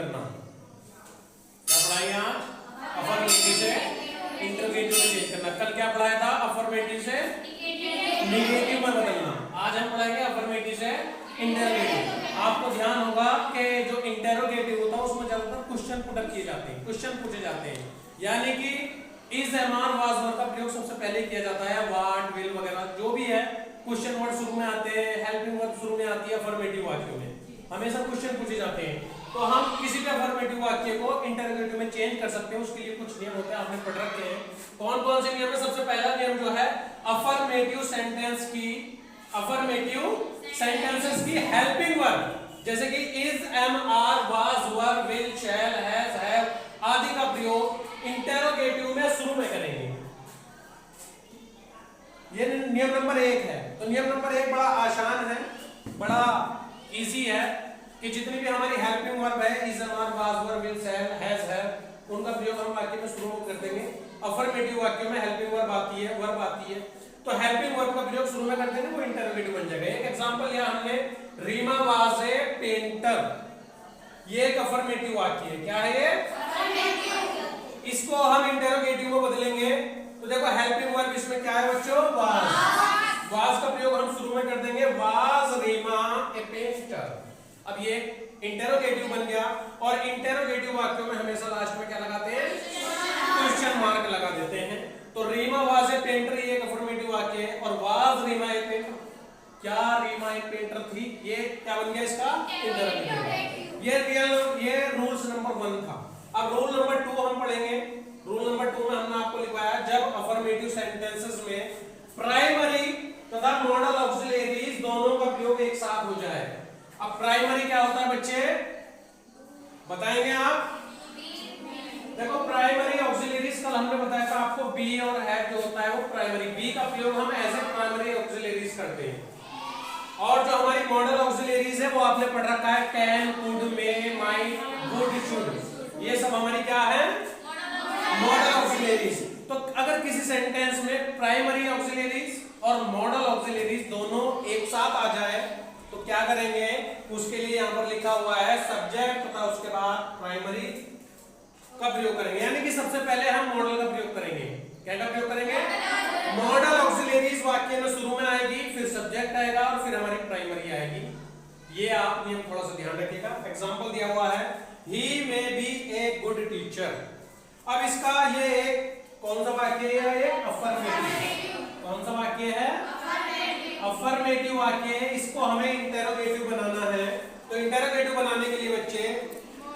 करना। क्या पढ़ाएंगे आज? अफर्मेटिव से इंटरोगेटिव में चेंज करना। कल क्या पढ़ाया था? अफर्मेटिव से निगेटिव में बदलना। आज हम पढ़ाएंगे अफर्मेटिव से इंटरोगेटिव। आपको ध्यान होगा कि जो इंटरोगेटिव होता है उसमें ज्यादातर क्वेश्चन पुटअप किए जाते हैं, क्वेश्चन पूछे जाते हैं। यानी कि is, am, are, was word का प्रयोग सबसे पहले किया जाता है। व्हाट, विल वगैरह जो भी है क्वेश्चन वर्ड शुरू में आते हैं, हेल्पिंग वर्ब शुरू में आती है। अफर्मेटिव वाक्यों में हमेशा क्वेश्चन पूछे जाते हैं। तो हम किसी भी अफर्मेटिव वाक्य को इंटरोगेटिव में चेंज कर सकते हैं। उसके लिए कुछ नियम होते हैं, आपने पढ़ रखे हैं। कौन कौन से नियम है? सबसे पहला नियम जो है अफर्मेटिव सेंटेंसेस की हेल्पिंग वर्ब, जैसे कि is, am, are, was, were, will, shall, has, have आदि का प्रयोग इंटरोगेटिव में शुरू में करेंगे। ये नियम नंबर 1 है। तो नियम नंबर 1 बड़ा आसान है, बड़ा इजी है कि जितनी भी हमारी हेल्पिंग वर्ब है, is, am, are, was, were, will, shall, has, have, उनका प्रयोग हम वाक्य में शुरू कर देंगे। अफर्मेटिव वाक्यों में हेल्पिंग वर्ब आती है, वर्ब आती है, तो हेल्पिंग वर्ब का प्रयोग शुरू में कर देंगे, वो इंटरोगेटिव बन जाएगा। एक एग्जांपल लिया हमने, रीमा वाज ए पेंटर। ये एक अफर्मेटिव वाक्य है। क्या है ये? अफर्मेटिव। इसको हम इंटरोगेटिव में बदलेंगे तो देखो हेल्पिंग वर्ब इसमें क्या है बच्चों? वाज। वाज का प्रयोग हम शुरू में कर देंगे, वाज रीमा ए पेंटर। अब ये इंटरोगेटिव बन गया। और इंटरोगेटिव वाक्यों में हमेशा लास्ट में क्या लगाते हैं? क्वेश्चन मार्क लगा देते हैं। तो रीमा वाज ए पेंटर ये एक अफर्मेटिव वाक्य है, और वाज रीमा ए पेंटर, क्या रीमा एक पेंटर थी, ये क्या बन गया इसका? इंटरोगेटिव। ये रूल्स नंबर 1 था। अब रूल नंबर 2 हम पढ़ेंगे। रूल नंबर 2 में हमने आपको लिखवाया जब अफर्मेटिव सेंटेंसेस में प्राइमरी तथा मॉडल ऑक्सिलरीज दोनों का प्रयोग एक साथ हो जाए। अब प्राइमरी क्या होता है बच्चे, बताएंगे आप? देखो प्राइमरी ऑक्सिलरीज कल हमने बताया था आपको, बी और हैव जो होता है वो प्राइमरी, बी का प्रयोग हम एज ए प्राइमरी ऑक्सिलरीज करते हैं। और जो हमारी मॉडल ऑक्सिलरीज है वो आपने पढ़ रखा है, can, could, may, might, would, should, ये सब हमारी क्या है? Model auxiliaries. तो अगर किसी सेंटेंस में प्राइमरी ऑक्सिलरीज और मॉडल ऑक्सिलरीज दोनों एक साथ आ जाए तो क्या करेंगे? उसके लिए यहां पर लिखा हुआ है सब्जेक्ट तथा उसके बाद प्राइमरी का प्रयोग करेंगे। यानी कि सबसे पहले हम मॉडल का प्रयोग करेंगे। क्या का प्रयोग करेंगे? मॉडल ऑक्सिलरीज वाक्य में शुरू में आएगी, फिर सब्जेक्ट आएगा और फिर हमारी प्राइमरी आएगी। ये आप नियम थोड़ा सा ध्यान रखिएगा। एग्जांपल दिया हुआ है, he may be a good teacher. अब इसका ये एक कौन सा वाक्य है? एक अफर्मेटिव। कौन सा वाक्य है? अफर्मेटिव वाक्य है। इसको हमें इंटरोगेटिव बनाना है। तो इंटरोगेटिव बनाने के लिए बच्चे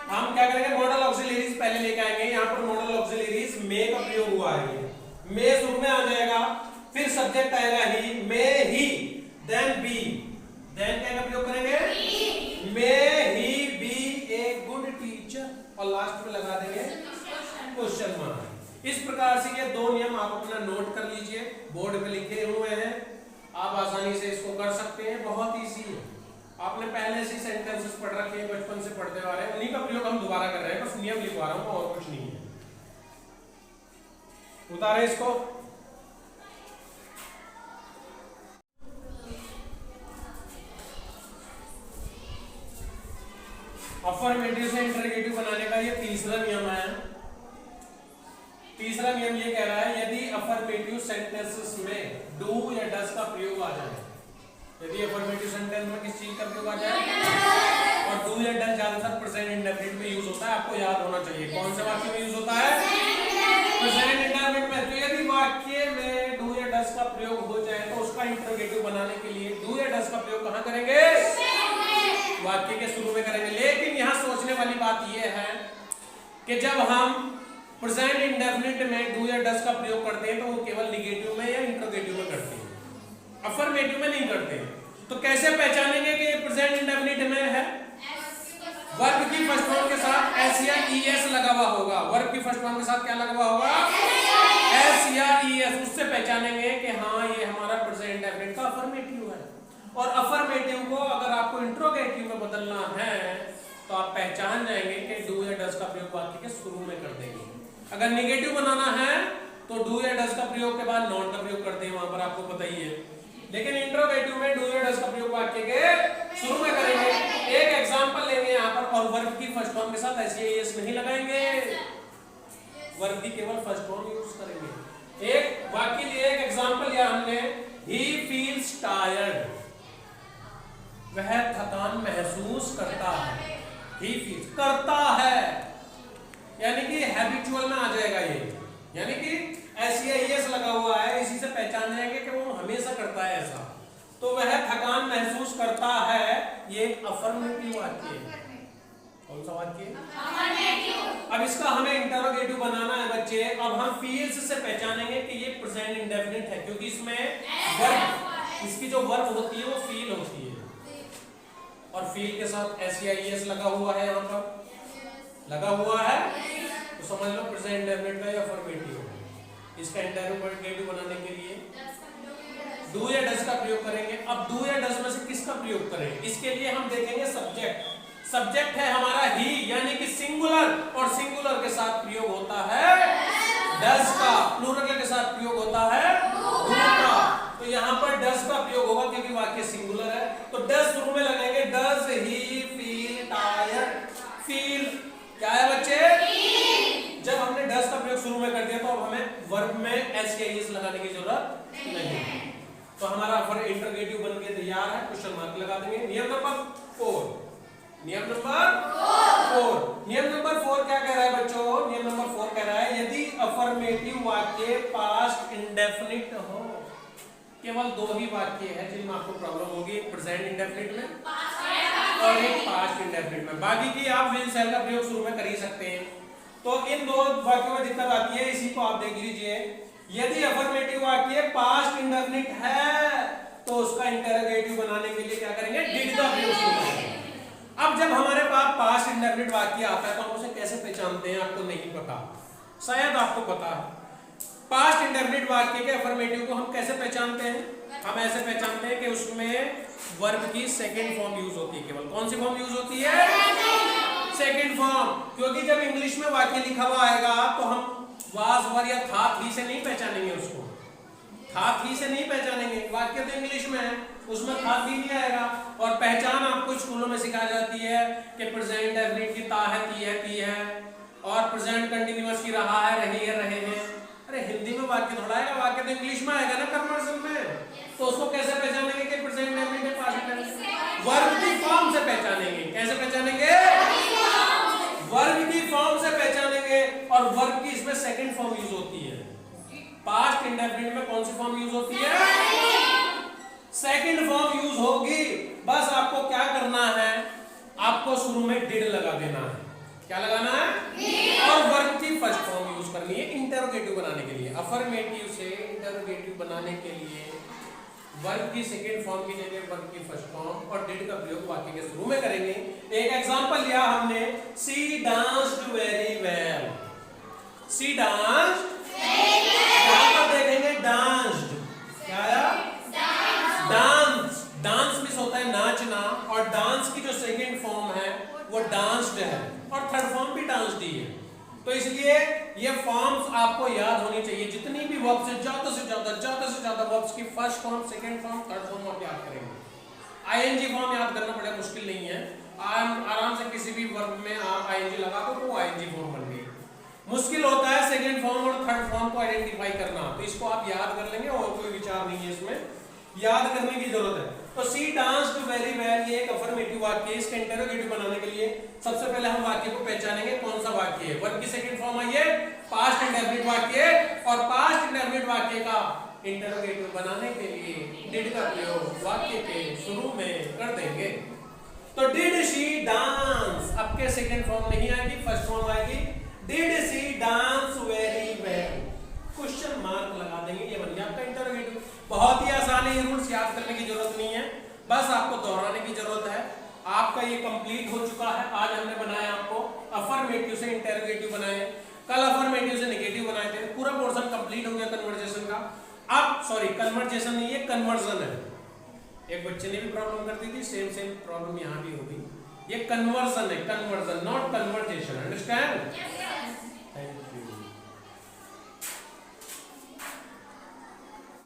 हम क्या करेंगे? मॉडल ऑक्सिलरीज पहले लेके आएंगे। यहाँ पर मॉडल ऑक्सिलरीज मे का प्रयोग हुआ है, मे शुरू में आ जाएगा, फिर सब्जेक्ट आएगा ही, मे ही, देन बी, देन क्या का प्रयोग करेंगे? मे ही बी ए गुड टीचर, और लास्ट में लगा देंगे क्वेश्चन मार्क। इस प्रकार से ये 2 नियम आप अपना नोट कर लीजिए, बोर्ड पे लिखे हुए हैं, आप आसानी से इसको कर सकते हैं, बहुत इजी है। आपने पहले से सेंटेंसेस पढ़ रखे हैं, बचपन से पढ़ते आ रहे हैं, उन्हीं का प्रयोग हम दोबारा कर रहे हैं, बस नियम लिखवा रहा हूं और कुछ नहीं है। उतारे इसको। अफर्मेटिव से इंटरोगेटिव बनाने का ये तीसरा नियम है। तीसरा नियम ये कह रहा है यदि अफर्मेटिव सेंटेंसेस में डू या डज का प्रयोग आ जाए, यदि अफर्मेटिव सेंटेंस में किस चीज का प्रयोग आ जाए, और डू या डज ज्यादातर प्रेजेंट इंडेफिनिट में यूज होता है, आपको याद होना चाहिए। कौन से वाक्य में यूज होता है? प्रेजेंट इंडेफिनिट में। तो यदि वाक्य में डू या डज का प्रयोग हो जाए तो उसका इंटरोगेटिव बनाने के लिए डू या डज का प्रयोग कहां करेंगे? वाक्य के शुरू में करेंगे। लेकिन यहां सोचने वाली बात यह है कि जब हम प्रेजेंट इंडेफिनिट में डू या डज का प्रयोग करते हैं तो वो केवल निगेटिव में या इंटरोगेटिव में करते हैं, अफर्मेटिव में नहीं करते। तो कैसे पहचानेंगे कि प्रेजेंट इंडेफिनिट में है? वर्ब की फर्स्ट फॉर्म के साथ एस या ईएस लगा हुआ होगा। वर्ब की फर्स्ट फॉर्म के साथ क्या लगा हुआ होगा? एस या ईएस। उससे पहचानेंगे कि हाँ ये हमारा प्रेजेंट इंडेफिनिट का अफर्मेटिव है। और अफर्मेटिव को अगर आपको इंटरोगेटिव में बदलना है तो आप पहचान जाएंगे कि डू या डज का प्रयोग वाक्य के शुरू में कर देंगे। अगर नेगेटिव बनाना है तो डू या डज का प्रयोग के बाद नॉट का प्रयोग करते हैं, वहां पर आपको पता ही है। लेकिन इंटरोगेटिव में डू या डज का प्रयोग वाक्य के शुरू में करेंगे। एक एग्जांपल लेंगे यहाँ पर और वर्ब की फर्स्ट फॉर्म के साथ एस नहीं लगाएंगे, वर्ब की केवल फर्स्ट फॉर्म यूज करेंगे। एक वाक्य लिए एक एग्जांपल लिया हमने, ही फील्स टायर्ड, वह थकान महसूस करता है। ही फील्स करता है यानी कि हैबिचुअल में आ जाएगा ये, यानी कि एस लगा हुआ है, इसी से पहचान जाएंगे कि वो हमेशा करता है ऐसा। तो वह थकान महसूस करता है, ये अफर्मेटिव वाक्य है। कौन सा वाक्य? अफर्मेटिव। अब इसका हमें इंटरोगेटिव बनाना है बच्चे। अब हम फील्स से पहचानेंगे कि ये प्रेजेंट इंडेफिनिट है, क्योंकि इसमें वर्ब, इसकी जो वर्ब होती है वो फील होती है, और फील के साथ एस लगा हुआ है, यहाँ पर लगा हुआ है, तो समझ लो प्रेजेंट इंडेफिनिट का या अफर्मेटिव है। इसका इंटरोगेटिव बनाने के लिए डू या डज का प्रयोग करेंगे। अब डू या डज में से किसका प्रयोग करें, इसके लिए हम देखेंगे सब्जेक्ट। सब्जेक्ट है हमारा ही, यानी कि सिंगुलर, और सिंगुलर के साथ प्रयोग होता है डज का, प्लूरल के साथ प्रयोग होता है डू का। तो यहाँ पर डज का प्रयोग होगा क्योंकि वाक्य सिंगुलर है, तो डज शुरू में लगाएंगे। Does he feel tired? Feel क्या है बच्चे? जब हमने डज का प्रयोग शुरू में कर दिया तो अब हमें वर्ब में एस लगाने की जरूरत नहीं। तो हमारा इंटरोगेटिव बन के तैयार है, क्वेश्चन मार्क लगा देंगे। नियम नंबर 4, नियम नंबर 4, नियम नंबर 4 क्या कह रहा है बच्चों? नियम नंबर 4 कह रहा है यदि अफर्मेटिव वाक्य पास्ट इंडेफिनिट हो, केवल दो ही वाक्य है जिनमें आपको प्रॉब्लम होगी, एक प्रेजेंट इंडेफिनिट में और एक पास्ट इंडेफिनिट में। बाकी की आप विल सेल का प्रयोग शुरू में कर ही सकते हैं। तो इन दो वाक्यों में दिक्कत आती है, इसी को आप देख लीजिए। यदि अफर्मेटिव वाक्य पास्ट इंडेफिनिट है तो उसका इंटरोगेटिव बनाने के लिए क्या करेंगे? डिड का प्रयोग शुरू करेंगे। अब जब हमारे पास पास्ट इंडेफिनिट वाक्य आता है तो हम उसे कैसे पहचानते हैं? आपको नहीं पता, शायद आपको पता है। पास्ट इंडेफिनिट वाक्य के अफर्मेटिव को हम कैसे पहचानते हैं? हम ऐसे पहचानते हैं कि उसमें वर्ब की सेकंड फॉर्म यूज होती है। केवल कौन सी फॉर्म यूज होती है? Second form. क्योंकि जब इंग्लिश में वाक्य लिखा हुआ आएगा तो हम वाज वर या था थी से नहीं पहचानेंगे उसको, था थी से नहीं पहचानेंगे। वाक्य तो इंग्लिश में है, उसमें था थी नहीं आएगा। और पहचान आपको स्कूलों में सिखाई जाती है कि प्रेजेंट इंडेफिनिट की ता है, ती है, और प्रेजेंट कंटीन्यूअस की रहा है, रही है, रहे हैं। अरे हिंदी में वाक्य थोड़ा आएगा, वाक्य तो इंग्लिश में आएगा ना कन्वर्जन में। तो उसको कैसे पहचानेंगे कि प्रेजेंट इंडेफिनिट है, पास्ट इंडेफिनिट? वर्ब की फॉर्म से पहचानेंगे। कैसे पहचानेंगे? वर्ब की फॉर्म से पहचानेंगे, और वर्ब की इसमें सेकंड फॉर्म यूज होती है। पास्ट इंडेफिनिट में कौन सी फॉर्म यूज होती है? सेकंड फॉर्म यूज होगी। बस आपको क्या करना है? आपको शुरू में डिड लगा देना है। क्या लगाना है? और वर्ब की फर्स्ट फॉर्म यूज करनी है इंटरोगेटिव बनाने के लिए। अफर्मेटिव से इंटरोगेटिव बनाने के लिए वर्ब की सेकंड फॉर्म की जगह वर्ब की फर्स्ट फॉर्म और डिड का प्रयोग वाक्य के शुरू में करेंगे। एक एग्जांपल लिया हमने, सी डांस्ड वेरी वेल। सी डांस्ड, यहां पर देखेंगे डांस्ड, क्या आया? डांस। डांस मींस होता है नाचना, और डांस की जो सेकंड फॉर्म है वो डांस्ड है, और थर्ड फॉर्म भी डांस्ड ही है। तो इसलिए ये फॉर्म्स आपको याद होनी चाहिए। जितनी भी वर्ब्स है ज्यादा से ज्यादा वर्ब्स की first form, second form, third form आप याद करेंगे। आईएनजी फॉर्म याद करना बड़ा मुश्किल नहीं है, आराम से किसी भी वर्ब में आप आईएनजी लगा दो तो वो आईएनजी फॉर्म बन गई। मुश्किल होता है सेकंड फॉर्म और थर्ड फॉर्म को आइडेंटिफाई करना, तो इसको आप याद कर लेंगे और कोई विचार नहीं है इसमें, याद करने की जरूरत है। तो सी डांस्ड वेरी वेल ये एक अफर्मेटिव वाक्य है। इसका इंटरोगेटिव बनाने के लिए सबसे पहले हम वाक्य को पहचानेंगे कौन सा वाक्य है। वर्ब की सेकंड फॉर्म आई है, पास्ट इंडेफिनिट वाक्य, और पास्ट इंडेफिनिट वाक्य का इंटरोगेटिव बनाने के लिए डिड का प्रयोग वाक्य के शुरू में कर देंगे। तो डिड शी डांस, आपके सेकंड फॉर्म नहीं आएगी, फर्स्ट फॉर्म आएगी। Did she dance very well, question mark लगा देंगे, ये बन गया आपका इंटरोगेटिव। बहुत ही आसान है, ये रूल्स याद करने की जरूरत नहीं है, बस आपको दोहराने की जरूरत है। आपका ये कंप्लीट हो चुका है। आज हमने बनाया आपको अफर्मेटिव से इंटरोगेटिव बनाए, कल अफर्मेटिव से नेगेटिव बनाए थे। पूरा पोर्शन कंप्लीट हो गया कन्वर्जेशन का। अब सॉरी कन्वर्जेशन नहीं, ये कन्वर्जन है। एक बच्चे ने भी प्रॉब्लम कर दी थी, सेम प्रॉब्लम यहाँ भी होगी। ये कन्वर्जन है, कन्वर्जन नॉट कन्वर्जेशन, अंडरस्टैंड?